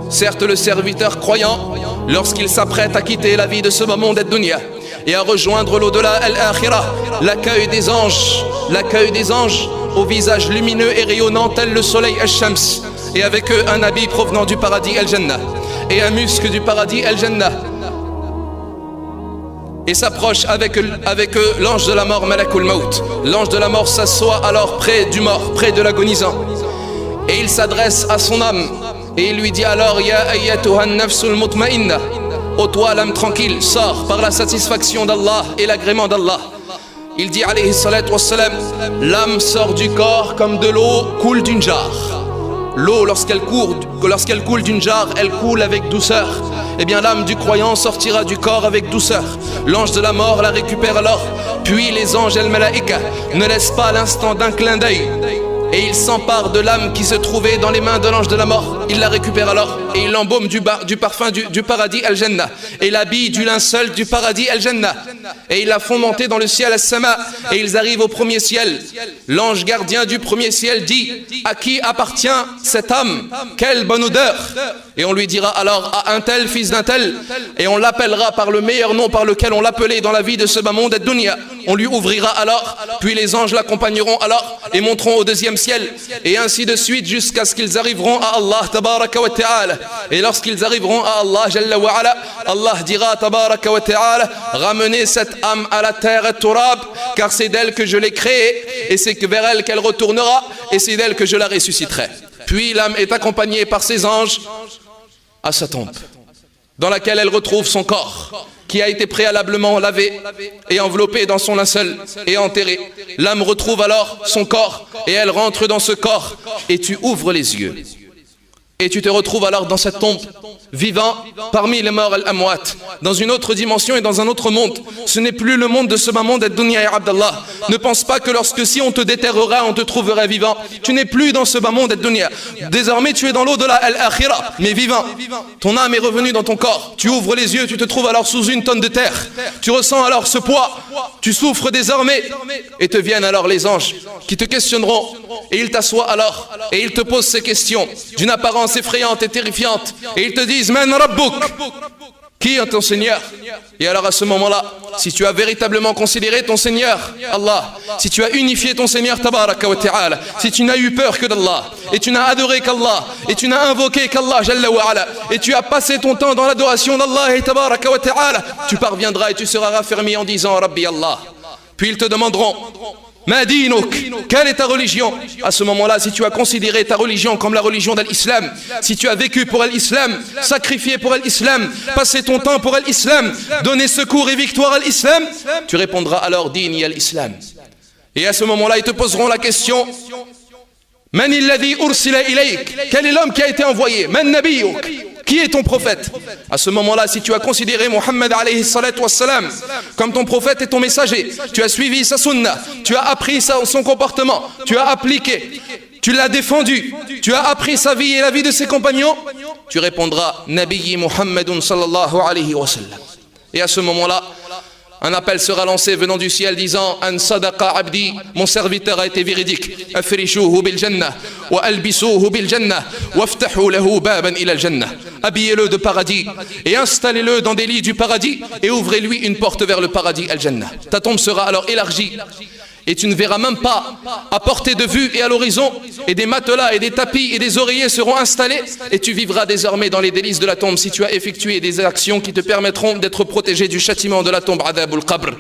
Certes, le serviteur croyant, lorsqu'il s'apprête à quitter la vie de ce monde ad-dunya et à rejoindre l'au-delà al-akhirah, l'accueil des anges au visage lumineux et rayonnant tel le soleil al-shams, et avec eux un habit provenant du paradis al-jannah et un musc du paradis al-jannah, et s'approche avec eux l'ange de la mort, Malakul Maut. L'ange de la mort s'assoit alors près du mort, près de l'agonisant, et il s'adresse à son âme et il lui dit alors: Ya ayyatuhan nafsul mutma'inna, ô toi l'âme tranquille, sors par la satisfaction d'Allah et l'agrément d'Allah. Il dit alayhi salatu wassalam: l'âme sort du corps comme de l'eau coule d'une jarre. L'eau, lorsqu'elle coule d'une jarre, elle coule avec douceur. Eh bien, l'âme du croyant sortira du corps avec douceur. L'ange de la mort la récupère alors. Puis les anges el-malaïka ne laissent pas l'instant d'un clin d'œil, et il s'empare de l'âme qui se trouvait dans les mains de l'ange de la mort. Il la récupère alors et il l'embaume du parfum du paradis al-jannah, et l'habille du linceul du paradis al-jannah, et ils la font monter dans le ciel as-sama, et ils arrivent au premier ciel. L'ange gardien du premier ciel dit: à qui appartient cette âme? Quelle bonne odeur! Et on lui dira alors: à un tel, fils d'un tel, et on l'appellera par le meilleur nom par lequel on l'appelait dans la vie de ce bas monde ad-dunya. On lui ouvrira alors, puis les anges l'accompagneront alors et monteront au deuxième ciel, et ainsi de suite jusqu'à ce qu'ils arriveront à Allah tabaraka wa ta'ala. Et lorsqu'ils arriveront à Allah jalla wa ala, Allah dira tabaraka wa ta'ala: ramenez cette âme à la terre at-turab, car c'est d'elle que je l'ai créée, et c'est vers elle qu'elle retournera, et c'est d'elle que je la ressusciterai. Puis l'âme est accompagnée par ses anges à sa tombe, dans laquelle elle retrouve son corps, qui a été préalablement lavé et enveloppé dans son linceul et enterré. L'âme retrouve alors son corps et elle rentre dans ce corps, et tu ouvres les yeux et tu te retrouves alors dans cette tombe, vivant parmi les morts al-amwat, dans une autre dimension et dans un autre monde. Ce n'est plus le monde de ce bas monde ad-dunya, ya Abdallah. Ne pense pas que lorsque si on te déterrera, on te trouverait vivant. Tu n'es plus dans ce bas monde ad-dunya. Désormais tu es dans l'au-delà al-akhirah, mais vivant. Ton âme est revenue dans ton corps. Tu ouvres les yeux, tu te trouves alors sous une tonne de terre. Tu ressens alors ce poids. Tu souffres désormais, et te viennent alors les anges qui te questionneront, et ils t'assoient alors et ils te posent ces questions d'une apparence effrayante et terrifiante, et ils te disent: Man Rabbouk, qui est ton Seigneur? Et alors à ce moment-là, si tu as véritablement considéré ton Seigneur Allah, si tu as unifié ton Seigneur tabaraka wa ta'ala, si tu n'as eu peur que d'Allah, et tu n'as adoré qu'Allah, et tu n'as invoqué qu'Allah jalla wa ala, et tu as passé ton temps dans l'adoration d'Allah et tabaraka wa ta'ala, tu parviendras et tu seras raffermi en disant: Rabbi Allah. Puis ils te demanderont: Ma dinouk, quelle est ta religion? À ce moment-là, si tu as considéré ta religion comme la religion de l'islam, si tu as vécu pour l'islam, sacrifié pour l'islam, passé ton temps pour l'islam, donné secours et victoire à l'islam, tu répondras alors: Dini al-islam. Et à ce moment-là, ils te poseront la question: Man alladhi ursila ilayk, quel est l'homme qui a été envoyé? Man nabiyouk, qui est ton prophète? À ce moment-là, si tu as considéré Muhammad alayhi salatu wassalam comme ton prophète et ton messager, tu as suivi sa sunna, tu as appris son comportement, tu as appliqué, tu l'as défendu, tu as appris sa vie et la vie de ses compagnons, tu répondras: Nabiyyi Muhammadun sallallahu alayhi wa sallam. Et à ce moment-là, un appel sera lancé venant du ciel disant: An sadaqa abdi, mon serviteur a été véridique. Afrishuhu bil jannah wa albisuhu bil jannah waftahu lahu baban ila al jannah. Habillez-le de paradis et installez-le dans des lits du paradis et ouvrez-lui une porte vers le paradis al jannah. Ta tombe sera alors élargie et tu ne verras même pas à portée de vue et à l'horizon, et des matelas et des tapis et des oreillers seront installés, et tu vivras désormais dans les délices de la tombe si tu as effectué des actions qui te permettront d'être protégé du châtiment de la tombe, adabul qabr.